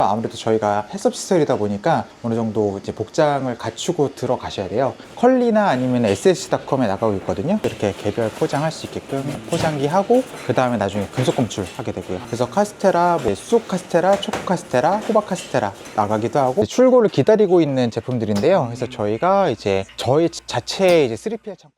아무래도 저희가 헬스업 시설이다 보니까 어느 정도 이제 복장을 갖추고 들어가셔야 돼요. 컬리나 아니면 SSC.com에 나가고 있거든요. 이렇게 개별 포장할 수 있게끔 포장기 하고 그 다음에 나중에 금속 검출 하게 되고요. 그래서 카스테라, 쑥 카스테라, 초코 카스테라, 호박 카스테라 나가기도 하고 출고를 기다리고 있는 제품들인데요. 그래서 저희가 이제 저희 자체의 이제 3PL 창고.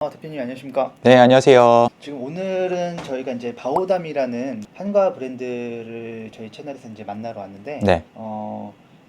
대표님 안녕하십니까? 네, 안녕하세요. 지금 오늘은 저희가 이제 바오담이라는 한과 브랜드를 저희 채널에서 이제 만나러 왔는데, 네.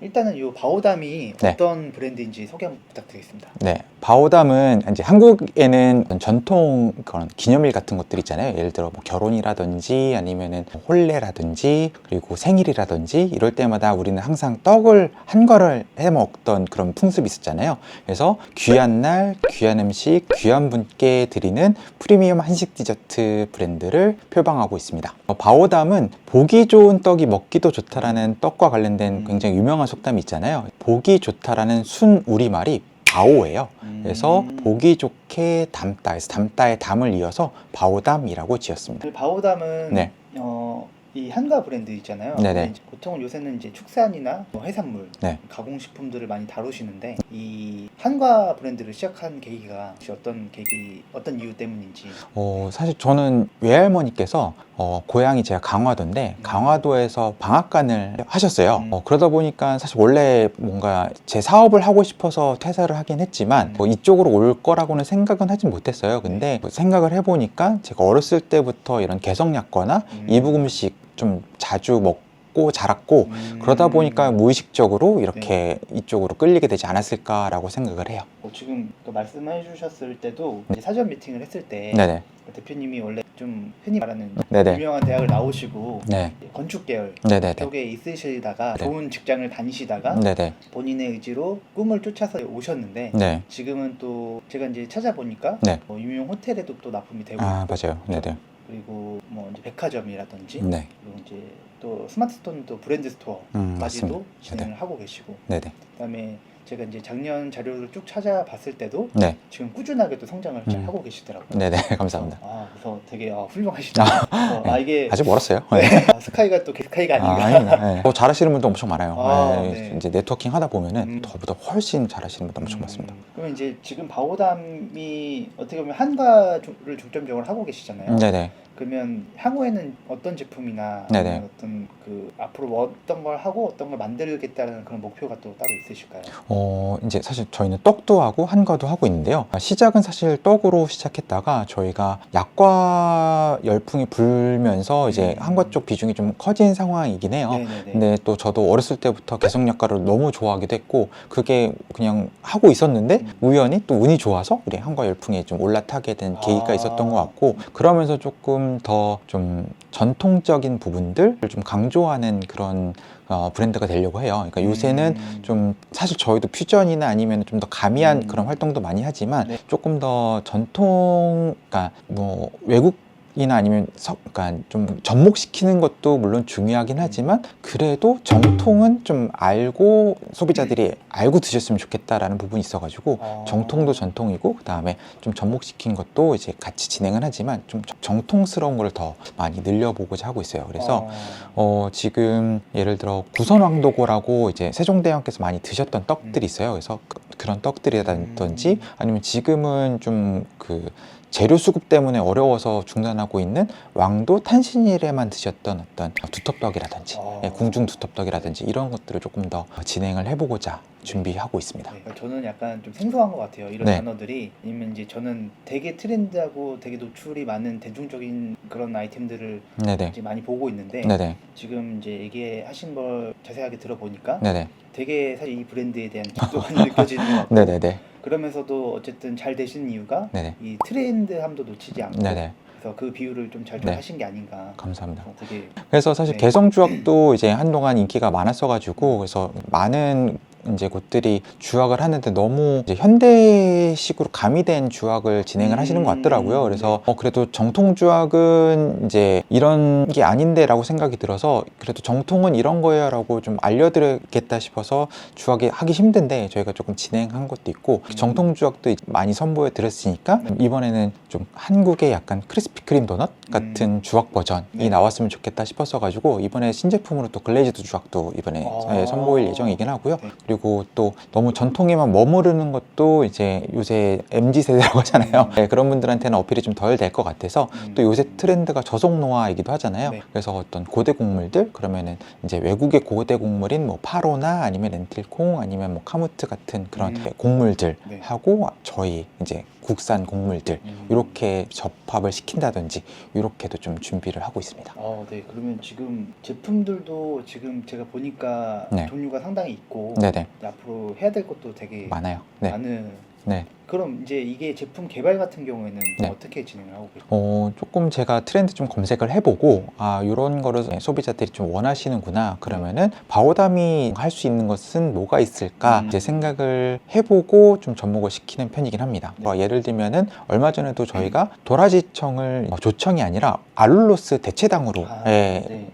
일단은 이 바오담이 네. 어떤 브랜드인지 소개 한번 부탁드리겠습니다. 네, 바오담은 이제 한국에는 전통 그런 기념일 같은 것들 있잖아요. 예를 들어 뭐 결혼이라든지 아니면은 혼례라든지 그리고 생일이라든지 이럴 때마다 우리는 항상 떡을 한과를 해 먹던 그런 풍습이 있었잖아요. 그래서 귀한 날, 귀한 음식, 귀한 분께 드리는 프리미엄 한식 디저트 브랜드를 표방하고 있습니다. 바오담은 보기 좋은 떡이 먹기도 좋다라는 떡과 관련된 굉장히 유명한 속담이 있잖아요. 보기 좋다라는 순 우리말이 바오예요. 그래서 보기 좋게 담다 해서 담다의 담을 이어서 바오담이라고 지었습니다. 그 바오담은 네. 이 한과 브랜드 있잖아요. 네네. 이제 보통은 요새는 이제 축산이나 뭐 해산물, 네. 가공식품들을 많이 다루시는데 이 한과 브랜드를 시작한 계기가 혹시 어떤 이유 때문인지. 사실 저는 외할머니께서 고향이 제가 강화도인데 강화도에서 방앗간을 하셨어요. 그러다 보니까 사실 원래 뭔가 제 사업을 하고 싶어서 퇴사를 하긴 했지만 뭐 이쪽으로 올 거라고는 생각은 하진 못했어요. 근데 생각을 해보니까 제가 어렸을 때부터 이런 개성약과나 이북 음식 좀 자주 먹고 자랐고 그러다 보니까 무의식적으로 이렇게 이쪽으로 끌리게 되지 않았을까라고 생각을 해요. 지금 또 말씀해 주셨을 때도 이제 사전 미팅을 했을 때 네네. 대표님이 원래 좀 흔히 말하는 네네. 유명한 대학을 나오시고 네. 건축 계열 네네네. 쪽에 있으시다가 네. 좋은 직장을 다니시다가 네네. 본인의 의지로 꿈을 쫓아서 오셨는데 네. 지금은 또 제가 이제 찾아보니까 네. 유명 호텔에도 또 납품이 되고 아, 있고, 맞아요. 네네. 그리고 뭐 이제 백화점이라든지 네. 그리고 이제 또 스마트스톤 또 브랜드 스토어까지도 맞습니다. 진행을 하고 계시고, 네네. 그다음에 제가 이제 작년 자료를 쭉 찾아봤을 때도 네. 지금 꾸준하게 또 성장을 잘 하고 계시더라고요. 네네. 감사합니다. 그래서 되게 훌륭하시다. 그래서 네. 이게 아직 멀었어요. 네. 스카이가 또 스카이가 아닌가. 아닙니다. 네. 더 잘하시는 분도 엄청 많아요. 네. 이제 네트워킹 하다 보면은 저보다 훨씬 잘하시는 분도 엄청 많습니다. 그러면 이제 지금 바오담이 어떻게 보면 한과를 중점적으로 하고 계시잖아요. 네네. 그러면 향후에는 어떤 제품이나 네네. 어떤 그 앞으로 어떤 걸 하고 어떤 걸 만들겠다는 그런 목표가 또 따로 있으실까요? 이제 사실 저희는 떡도 하고 한과도 하고 있는데요. 시작은 사실 떡으로 시작했다가 저희가 약과 열풍이 불면서 이제 한과 쪽 비중이 좀 커진 상황이긴 해요. 네네네. 근데 또 저도 어렸을 때부터 개성약과를 너무 좋아하기도 했고 그게 그냥 하고 있었는데 우연히 또 운이 좋아서 우리 한과 열풍에 좀 올라타게 된 계기가 있었던 것 같고 그러면서 조금 더 좀 전통적인 부분들을 좀 강조하는 그런 브랜드가 되려고 해요. 그러니까 요새는 좀 사실 저희도 퓨전이나 아니면 좀 더 가미한 그런 활동도 많이 하지만 네. 조금 더 전통, 그러니까 뭐 외국이나 아니면 그러니까 좀 접목시키는 것도 물론 중요하긴 하지만 그래도 정통은 좀 알고 소비자들이 알고 드셨으면 좋겠다라는 부분이 있어가지고 정통도 전통이고 그 다음에 좀 접목시킨 것도 이제 같이 진행을 하지만 좀 정통스러운 걸 더 많이 늘려보고자 하고 있어요. 그래서 지금 예를 들어 구선왕도고라고 이제 세종대왕께서 많이 드셨던 떡들이 있어요. 그래서 그런 떡들이라든지 아니면 지금은 좀 그 재료 수급 때문에 어려워서 중단하고 있는 왕도 탄신일에만 드셨던 어떤 두텁떡이라든지 궁중 두텁떡이라든지 이런 것들을 조금 더 진행을 해보고자 준비하고 있습니다. 그러니까 저는 약간 좀 생소한 것 같아요. 이런 네. 단어들이. 아니면 이제 저는 되게 트렌드하고 되게 노출이 많은 대중적인 그런 아이템들을 네네. 이제 많이 보고 있는데 네네. 지금 이제 얘기하신 걸 자세하게 들어보니까 네네. 되게 사실 이 브랜드에 대한 기도가 느껴지는 것 같고 네네네. 그러면서도 어쨌든 잘 되시는 이유가 네네. 이 트렌드함도 놓치지 않고 네네. 그래서 그 비율을 좀 잘 하신 게 아닌가. 감사합니다. 되게 그래서 사실 네. 개성주악도 이제 한동안 인기가 많았어가지고 그래서 많은 이제 곳들이 주악을 하는데 너무 이제 현대식으로 가미된 주악을 진행을 하시는 것 같더라고요. 그래서 그래도 정통 주악은 이제 이런 게 아닌데라고 생각이 들어서 그래도 정통은 이런 거예요라고 좀 알려드리겠다 싶어서 주악이 하기 힘든데 저희가 조금 진행한 것도 있고 정통 주악도 많이 선보여 드렸으니까 이번에는 좀 한국의 약간 크리스피 크림 도넛 같은 주악 버전이 나왔으면 좋겠다 싶어서 가지고 이번에 신제품으로 또 글레이즈드 주악도 이번에 선보일 예정이긴 하고요. 그리고 또 너무 전통에만 머무르는 것도 이제 요새 MZ 세대라고 하잖아요. 네, 그런 분들한테는 어필이 좀 덜 될 것 같아서 또 요새 트렌드가 저속 노화이기도 하잖아요. 그래서 어떤 고대 곡물들 그러면은 이제 외국의 고대 곡물인 뭐 파로나 아니면 렌틸콩 아니면 뭐 카무트 같은 그런 곡물들 하고 저희 이제 국산 곡물들 이렇게 접합을 시킨다든지 이렇게도 좀 준비를 하고 있습니다. 네. 그러면 지금 제품들도 지금 제가 보니까 종류가 상당히 있고 네네. 앞으로 해야 될 것도 되게 많아요. 많은. 네. 그럼 이제 이게 제품 개발 같은 경우에는 어떻게 진행을 하고 계세요? 조금 제가 트렌드 좀 검색을 해보고 이런 거를 소비자들이 좀 원하시는구나 그러면은 바오담이 할 수 있는 것은 뭐가 있을까 이제 생각을 해보고 좀 접목을 시키는 편이긴 합니다. 예를 들면은 얼마 전에도 저희가 도라지청을 조청이 아니라 알룰로스 대체당으로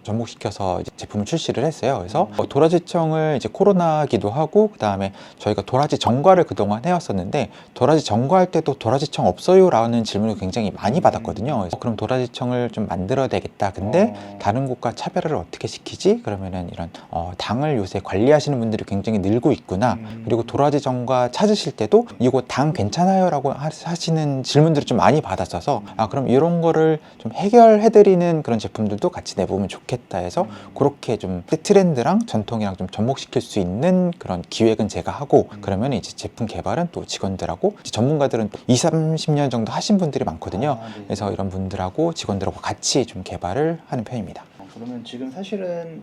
접목시켜서 이제 제품을 출시를 했어요. 그래서 도라지청을 이제 코로나기도 하고 그 다음에 저희가 도라지 정과를 그동안 해왔었는데 도라지 정과할 때도 도라지청 없어요? 라는 질문을 굉장히 많이 받았거든요. 그래서 그럼 도라지청을 좀 만들어야 되겠다. 근데 다른 곳과 차별화를 어떻게 시키지? 그러면은 이런 당을 요새 관리하시는 분들이 굉장히 늘고 있구나. 그리고 도라지 정과 찾으실 때도 이거 당 괜찮아요? 라고 하시는 질문들을 좀 많이 받았어서 그럼 이런 거를 좀 해결해드리는 그런 제품들도 같이 내보면 좋겠다 해서 그렇게 좀 트렌드랑 전통이랑 좀 접목시킬 수 있는 그런 기획은 제가 하고 그러면 이제 제품 개발은 또 직원들하고 전문가들은 20, 30년 정도 하신 분들이 많거든요. 그래서 이런 분들하고 직원들하고 같이 좀 개발을 하는 편입니다. 그러면 지금 사실은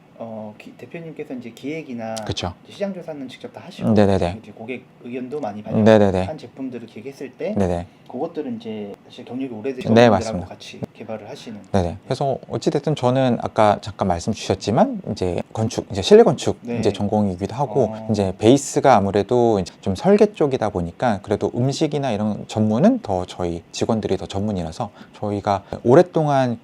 대표님께서 이제 기획이나 그쵸. 시장 조사는 직접 다 하시고 이제 고객 의견도 많이 반영한 제품들을 기획했을 때 그것들은 이제 사실 경력이 오래되신 분들하고 같이 개발을 하시는. 그래서 어찌됐든 저는 아까 잠깐 말씀 주셨지만 이제 건축, 이제 실내 건축 이제 전공이기도 하고 이제 베이스가 아무래도 이제 좀 설계 쪽이다 보니까 그래도 음식이나 이런 전문은 더 저희 직원들이 더 전문이라서 저희가 오랫동안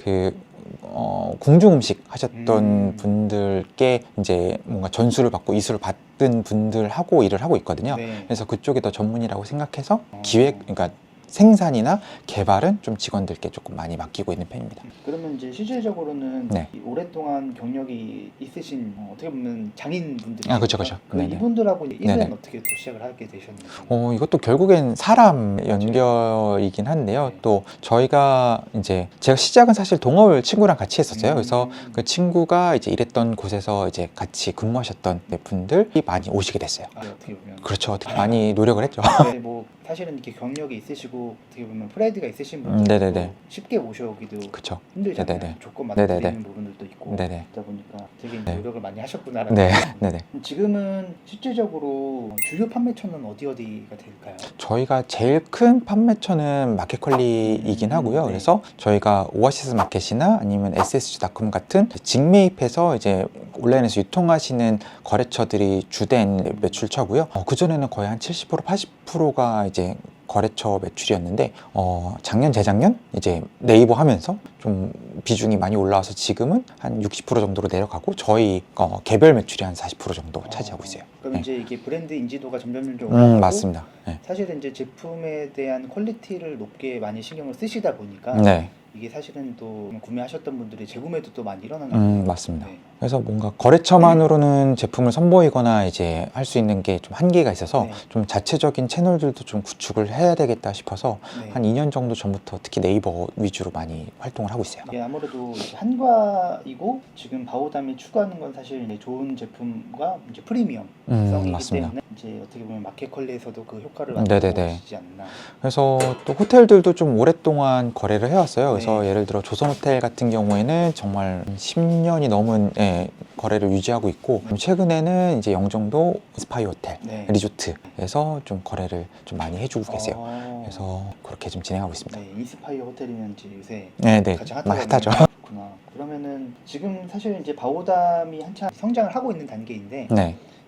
궁중 음식 하셨던 분들께 이제 뭔가 전수를 받고 이수를 받은 분들하고 일을 하고 있거든요. 그래서 그쪽이 더 전문이라고 생각해서 그러니까 생산이나 개발은 좀 직원들께 조금 많이 맡기고 있는 편입니다. 그러면 이제 실질적으로는 오랫동안 경력이 있으신 어떻게 보면 장인분들이 그렇죠. 이분들하고 일은 어떻게 또 시작을 하게 되셨는지? 이것도 결국엔 사람 연결이긴 한데요. 또 저희가 이제 제가 시작은 사실 동아울 친구랑 같이 했었어요. 그래서 그 친구가 이제 일했던 곳에서 이제 같이 근무하셨던 분들이 많이 오시게 됐어요. 어떻게 보면 그렇죠. 많이 노력을 했죠. 뭐 사실은 이렇게 경력이 있으시고 어떻게 보면 프라이드가 있으신 분들도 쉽게 모셔오기도 힘들잖아요. 조건 맞춰드리는 부분들도 있고 그러다 보니까 되게 노력을 많이 하셨구나라는 지금은 실질적으로 주요 판매처는 어디가 될까요? 저희가 제일 큰 판매처는 마켓컬리이긴 하고요. 그래서 저희가 오아시스 마켓이나 아니면 SSG.com 같은 직매입해서 이제 온라인에서 유통하시는 거래처들이 주된 매출처고요. 그전에는 거의 한 70% 80%가 이제 거래처 매출이었는데 작년 재작년 이제 네이버 하면서 좀 비중이 많이 올라와서 지금은 한 60% 정도로 내려가고 저희 개별 매출이 한 40% 정도 차지하고 있어요. 그럼 이제 이게 브랜드 인지도가 점점 올라가고 맞습니다. 사실은 이제 제품에 대한 퀄리티를 높게 많이 신경을 쓰시다 보니까 이게 사실은 또 구매하셨던 분들이 재구매도 또 많이 일어나는 거예요. 맞습니다. 그래서 뭔가 거래처만으로는 제품을 선보이거나 이제 할 수 있는 게 좀 한계가 있어서 좀 자체적인 채널들도 좀 구축을 해야 되겠다 싶어서 한 2년 정도 전부터 특히 네이버 위주로 많이 활동을 하고 있어요. 이게 아무래도 이제 한과이고 지금 바오담이 추구하는 건 사실 이제 좋은 제품과 이제 프리미엄성이기 때문에 이제 어떻게 보면 마켓컬리에서도 그 효과를 만들어주지 않나. 그래서 또 호텔들도 좀 오랫동안 거래를 해왔어요. 그래서 예를 들어 조선호텔 같은 경우에는 정말 10년이 넘은 거래를 유지하고 있고 최근에는 이제 영종도 인스파이어 호텔 리조트에서 좀 거래를 좀 많이 해주고 계세요. 그래서 그렇게 좀 진행하고 있습니다. 인스파이어 호텔이면 이제 요새 가장 핫하죠. 그러면은 지금 사실 이제 바오담이 한참 성장을 하고 있는 단계인데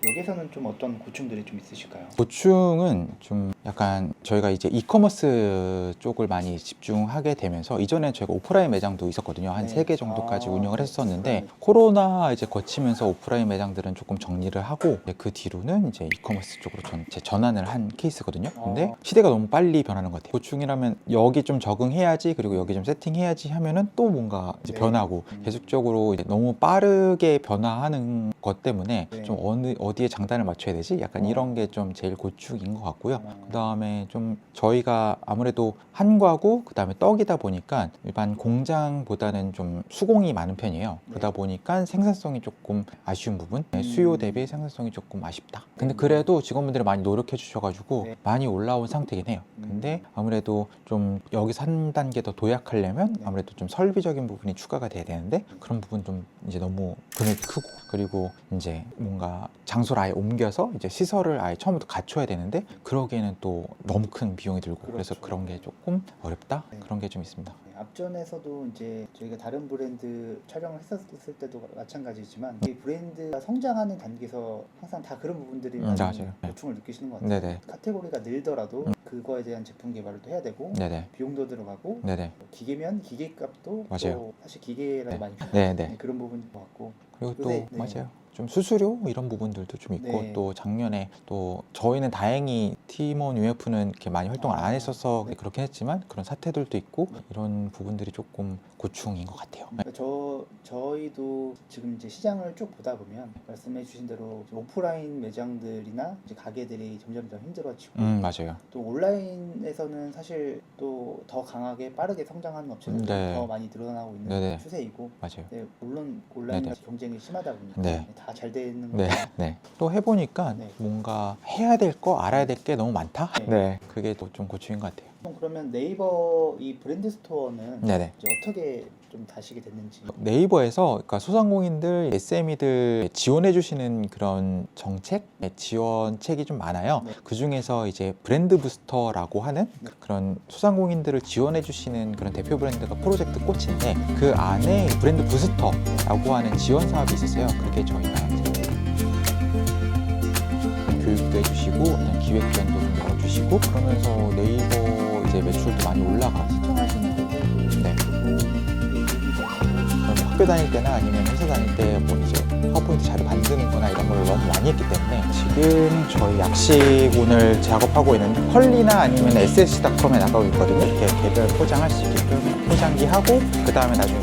여기서는 좀 어떤 고충들이 좀 있으실까요? 고충은 좀 약간 저희가 이제 이커머스 쪽을 많이 집중하게 되면서 이전에 저희가 오프라인 매장도 있었거든요. 한 네. 3개 정도까지 운영을 했었는데 네. 코로나 이제 거치면서 오프라인 매장들은 조금 정리를 하고 그 뒤로는 이제 이커머스 쪽으로 전환을 한 케이스거든요. 근데 시대가 너무 빨리 변하는 것 같아요. 고충이라면 여기 좀 적응해야지 그리고 여기 좀 세팅해야지 하면은 또 뭔가 이제 네. 변하고 계속적으로 이제 너무 빠르게 변화하는 것 때문에 네. 좀 어디에 장단을 맞춰야 되지? 약간 이런 게 좀 제일 고충인 것 같고요. 그 다음에 좀 저희가 아무래도 한과고 그 다음에 떡이다 보니까 일반 공장보다는 좀 수공이 많은 편이에요. 그러다 보니까 생산성이 조금 아쉬운 부분, 수요 대비 생산성이 조금 아쉽다. 근데 그래도 직원분들이 많이 노력해 주셔가지고 네. 많이 올라온 상태긴 해요. 근데 아무래도 좀 여기서 한 단계 더 도약하려면 아무래도 좀 설비적인 부분이 추가가 돼야 되는데 그런 부분 좀 이제 너무 금액이 크고 그리고 이제 뭔가 장소를 아예 옮겨서 이제 시설을 아예 처음부터 갖춰야 되는데 그러기에는 또 너무 큰 비용이 들고 그래서 그런 게 조금 어렵다? 그런 게 좀 있습니다. 앞전에서도 이제 저희가 다른 브랜드 촬영을 했었을 때도 마찬가지지만 이 브랜드가 성장하는 단계에서 항상 다 그런 부분들이 많이 맞아요. 고충을 느끼시는 것 같아요. 네네. 카테고리가 늘더라도 그거에 대한 제품 개발을 또 해야 되고 네네. 비용도 들어가고 네네. 기계면 기계값도 맞아요. 또 사실 기계랑 네. 많이 네네. 그런 부분인 것 같고 그리고 또 네. 맞아요. 좀 수수료 이런 부분들도 좀 있고 네. 또 작년에 또 저희는 다행히 팀원 UF는 이렇게 많이 활동을 안 했어서 네. 그렇게 했지만 그런 사태들도 있고 이런 부분들이 조금 고충인 것 같아요. 그러니까 저희도 지금 이제 시장을 쭉 보다 보면 말씀해주신 대로 오프라인 매장들이나 이제 가게들이 점점 힘들어지고 맞아요. 또 온라인에서는 사실 또 더 강하게 빠르게 성장하는 업체들이 네. 더 많이 늘어나고 있는 네네. 추세이고 맞아요. 네, 물론 온라인 네네. 경쟁이 심하다 보니까 네. 다 잘 되는 네, 거죠. 네. 또 해보니까 네. 뭔가 해야 될 거 알아야 될 게 너무 많다. 네. 네, 그게 또 좀 고충인 것 같아요. 그러면 네이버 이 브랜드 스토어는 네네. 이제 어떻게 좀 다시게 됐는지. 네이버에서 그러니까 소상공인들, SME들 지원해 주시는 그런 정책, 지원책이 좀 많아요. 네. 그 중에서 이제 브랜드 부스터라고 하는 네. 그런 소상공인들을 지원해 주시는 그런 대표 브랜드가 프로젝트 꽃인데 그 안에 브랜드 부스터라고 하는 지원 사업이 있었어요. 그게 저희가 이제 교육도 해주시고 어떤 기획전도 좀 열어주시고 그러면서 네이버 이제 매출도 많이 올라가고 시청하시는 분들도 네. 그럼 학교 다닐 때나 아니면 회사 다닐 때 뭐 이제 파워포인트 자료 만드는 거나 이런 걸 너무 많이 했기 때문에 지금 저희 약식온을 작업하고 있는 컬리나 아니면 SSC.com에 나가고 있거든요. 이렇게 개별 포장할 수 있게끔 포장기 하고 그 다음에 나중에